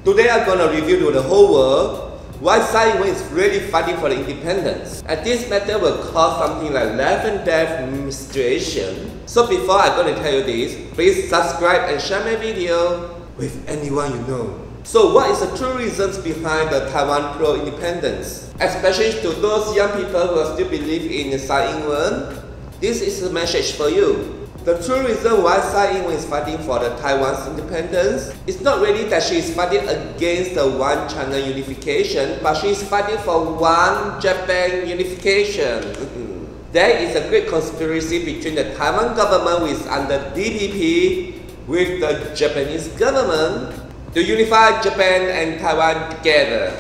Today I'm gonna review to the whole world why Tsai Ing-wen is really fighting for the independence. And this matter will cause something like life and death situation. So before I'm gonna tell you this, please subscribe and share my video with anyone you know. So what is the true reasons behind the Taiwan pro-independence? Especially to those young people who still believe in Tsai Ing-wen, this is a message for you. The true reason why Tsai Ing-wen is fighting for the Taiwan's independence is not really that she is fighting against the one China unification, but she is fighting for one Japan unification. There is a great conspiracy between the Taiwan government, which is under DPP, with the Japanese government to unify Japan and Taiwan together.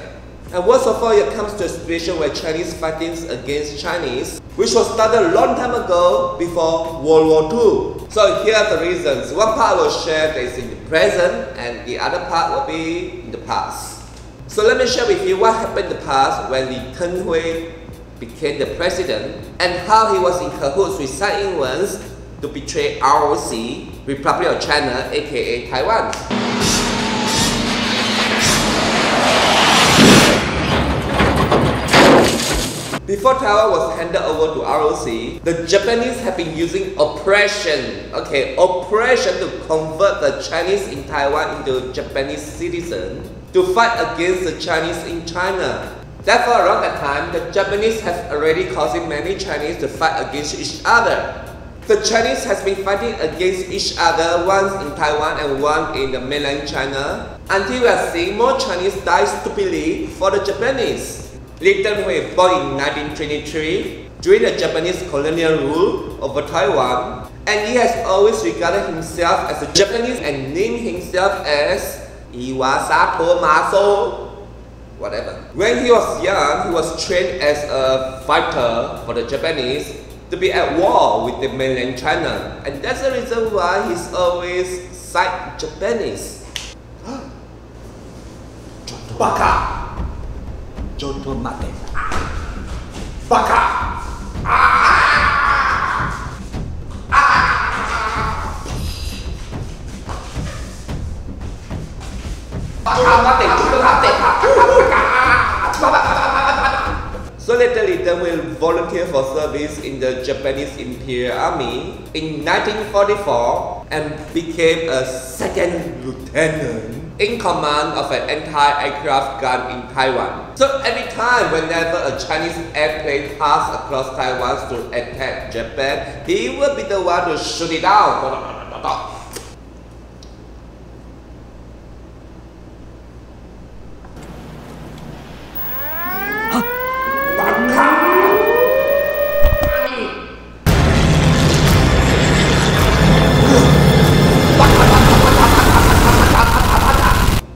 And worst of all, it comes to a situation where Chinese fighting against Chinese, which was started a long time ago before World War II. So here are the reasons. One part I will share that is in the present, and the other part will be in the past. So let me share with you what happened in the past when Li Teng-hui became the president, and how he was in cahoots with Tsai Ing-wen to betray ROC, Republic of China AKA Taiwan. Before Taiwan was handed over to ROC, the Japanese have been using oppression to convert the Chinese in Taiwan into Japanese citizens to fight against the Chinese in China. Therefore, around that time, the Japanese have already caused many Chinese to fight against each other. The Chinese has been fighting against each other, once in Taiwan and one in the mainland China, until we are seeing more Chinese die stupidly for the Japanese. Li Teng-hui, born in 1923 during the Japanese colonial rule over Taiwan, and he has always regarded himself as a Japanese and named himself as Iwasato Masao, whatever. When he was young, he was trained as a fighter for the Japanese to be at war with the mainland China, and that's the reason why he's always side Japanese. Baka! Joto mate. Baka! So later Li Teng-hui will volunteer for service in the Japanese Imperial Army in 1944 and became a second lieutenant in command of an anti-aircraft gun in Taiwan. So every time whenever a Chinese airplane passed across Taiwan to attack Japan, he will be the one to shoot it down.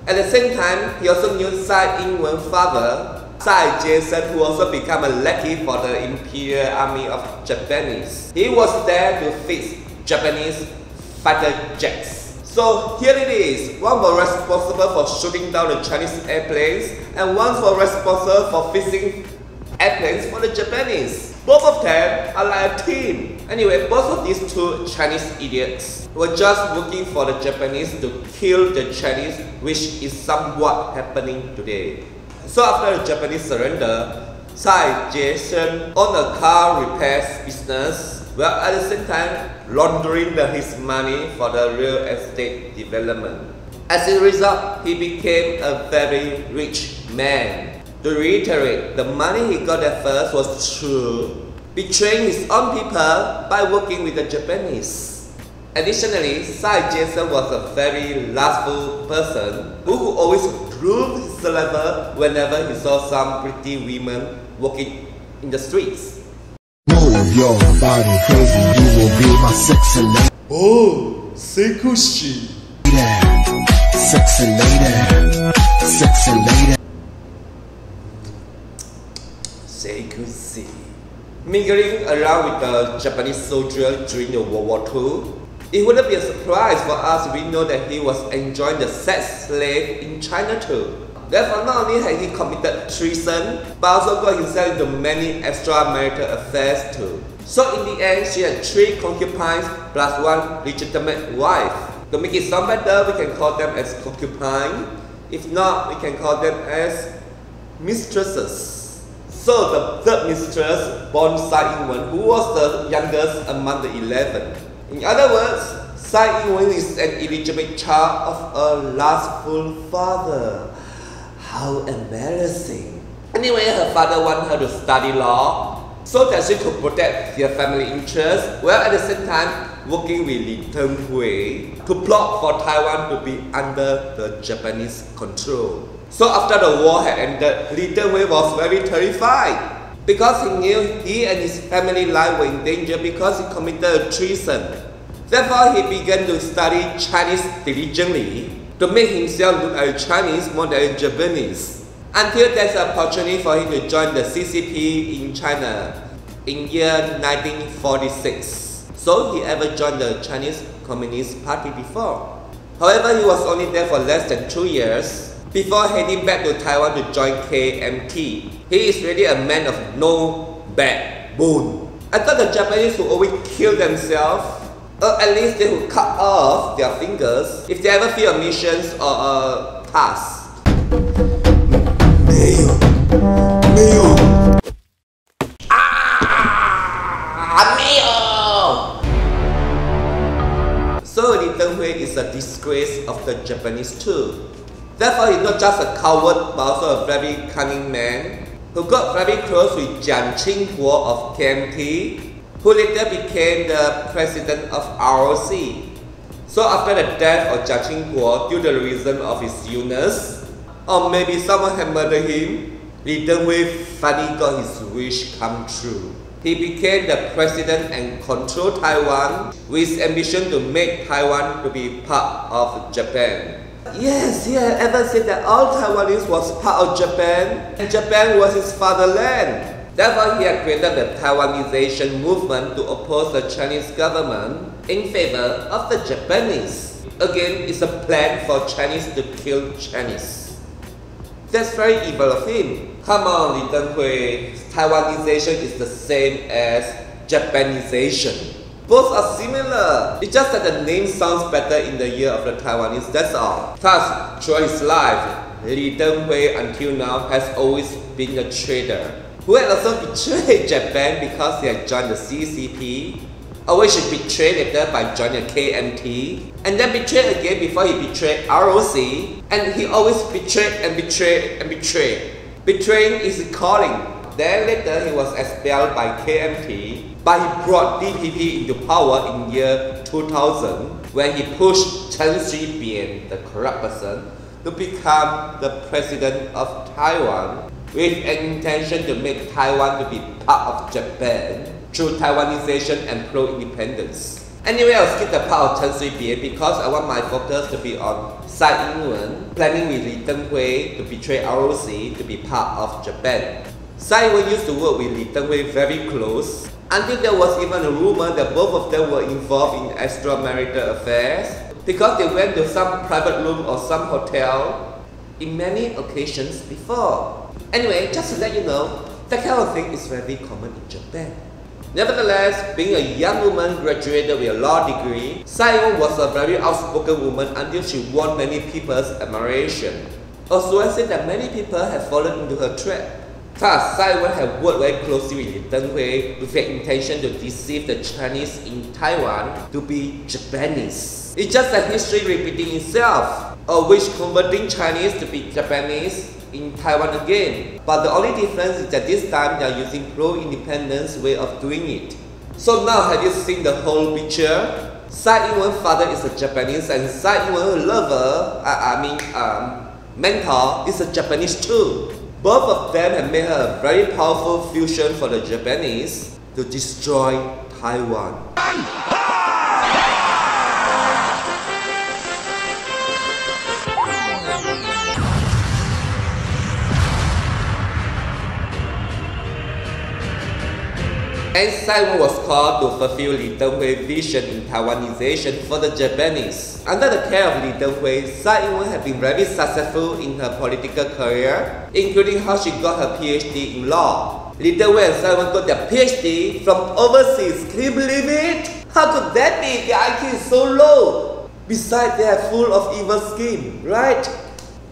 At the same time, he also knew Tsai Ing-wen's father, Tsai Chieh-sheng, who also became a lackey for the Imperial Army of Japanese. He was there to fix Japanese fighter jets. So here it is, one was responsible for shooting down the Chinese airplanes, and one was responsible for fixing airplanes for the Japanese. Both of them are like a team. Anyway, both of these two Chinese idiots were just looking for the Japanese to kill the Chinese, which is somewhat happening today. So after the Japanese surrender, Tsai Chieh-sheng owned a car repairs business, while at the same time laundering his money for the real estate development. As a result, he became a very rich man. To reiterate, the money he got at first was through betraying his own people by working with the Japanese. Additionally, Tsai Chieh-sheng was a very lustful person who always drew his saliva whenever he saw some pretty women walking in the streets. Move your body crazy, you will be my sexy lady. Oh, Sekushi. Sexy lady, sexy lady. Sekushi. Mingling around with the Japanese soldiers during the World War II, it wouldn't be a surprise for us if we know that he was enjoying the sex slave in China too. Therefore, not only had he committed treason, but also got himself into many extramarital affairs too. So in the end, she had 3 concubines plus 1 legitimate wife. To make it sound better, we can call them as concubine. If not, we can call them as mistresses. So the third mistress, born Tsai Ing-wen, who was the youngest among the 11. In other words, Tsai Ing-wen is an illegitimate child of a lustful father. How embarrassing. Anyway, her father wanted her to study law so that she could protect their family interests, while at the same time working with Li Teng-hui to plot for Taiwan to be under the Japanese control. So after the war had ended, Li Teng-hui was very terrified because he knew he and his family life were in danger because he committed treason. Therefore, he began to study Chinese diligently to make himself look like Chinese more than Japanese, until there's an opportunity for him to join the CCP in China in year 1946. So he ever joined the Chinese Communist Party before. However, he was only there for less than 2 years before heading back to Taiwan to join KMT. He is really a man of no backbone. I thought the Japanese would always kill themselves, or at least they would cut off their fingers if they ever feel a mission or a task. So Li Teng-hui is a disgrace of the Japanese too. Therefore, he's not just a coward but also a very cunning man who got very close with Chiang Ching-kuo of KMT, who later became the President of ROC. So after the death of Chiang Ching-kuo due to the reason of his illness, or maybe someone had murdered him, Li Teng-hui finally got his wish come true. He became the president and controlled Taiwan with his ambition to make Taiwan to be part of Japan. Yes, he had ever said that all Taiwanese was part of Japan and Japan was his fatherland. Therefore, he had created the Taiwanization movement to oppose the Chinese government in favor of the Japanese. Again, it's a plan for Chinese to kill Chinese. That's very evil of him. Come on, Li Teng-hui. Taiwanization is the same as Japanization. Both are similar. It's just that the name sounds better in the year of the Taiwanese, that's all. Thus, throughout his life, Li Teng-hui until now has always been a traitor, who had also betrayed Japan because he had joined the CCP, always he betrayed later by joining KMT, and then betrayed again before he betrayed ROC, and he always betrayed and betrayed and betrayed. Betraying is his calling. Then later he was expelled by KMT, but he brought DPP into power in year 2000 when he pushed Chen Shui-bian, the corrupt person, to become the President of Taiwan with an intention to make Taiwan to be part of Japan through Taiwanization and pro-independence. Anyway, I'll skip the part of Chen Shui-bian because I want my focus to be on Tsai Ing-wen planning with Li Teng-hui to betray ROC to be part of Japan. Tsai Ing-wen used to work with Li Teng-hui very close until there was even a rumor that both of them were involved in extramarital affairs because they went to some private room or some hotel in many occasions before. Anyway, just to let you know, that kind of thing is very common in Japan. Nevertheless, being a young woman graduated with a law degree, Tsai Ing-wen was a very outspoken woman until she won many people's admiration. Also, I said that many people have fallen into her trap. Thus, Tsai Ing-wen had worked very closely with Li Teng-hui with the intention to deceive the Chinese in Taiwan to be Japanese. It's just a history repeating itself, of which converting Chinese to be Japanese in Taiwan again. But the only difference is that this time they are using pro-independence way of doing it. So now have you seen the whole picture? Tsai Ing-wen's father is a Japanese and Tsai Ing-wen's lover, mentor, is a Japanese too. Both of them have made her a very powerful fusion for the Japanese to destroy Taiwan. And Tsai Ing-wen was called to fulfill Li Teng-hui's vision in Taiwanization for the Japanese. Under the care of Li Teng-hui, Tsai Ing-wen had been very successful in her political career, including how she got her PhD in law. Li Teng-hui and Tsai Ing-wen got their PhD from overseas. Can you believe it? How could that be? Their IQ is so low. Besides, they are full of evil schemes, right?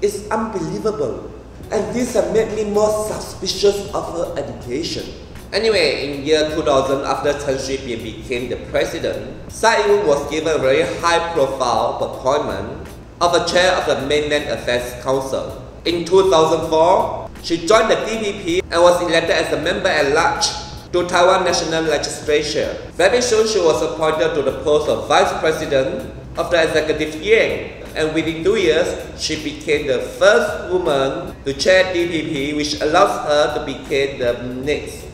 It's unbelievable. And this has made me more suspicious of her education. Anyway, in year 2000, after Chen Shui-bian became the president, Tsai Ing-wen was given a very high-profile appointment of a chair of the Mainland Affairs Council. In 2004, she joined the DPP and was elected as a member-at-large to Taiwan National Legislature. Very soon, she was appointed to the post of Vice President of the Executive Yuan, and within 2 years, she became the first woman to chair DPP, which allows her to become the next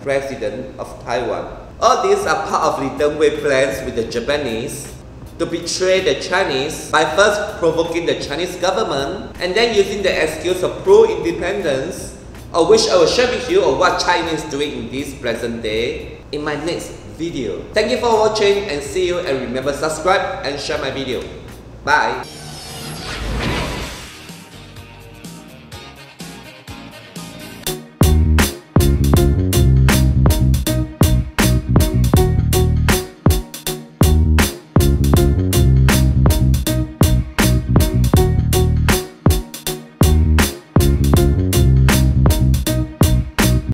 President of Taiwan. All these are part of Li Teng-hui plans with the Japanese to betray the Chinese by first provoking the Chinese government and then using the excuse of pro-independence, of which I will share with you of what China is doing in this present day in my next video. Thank you for watching and see you, and remember subscribe and share my video. Bye!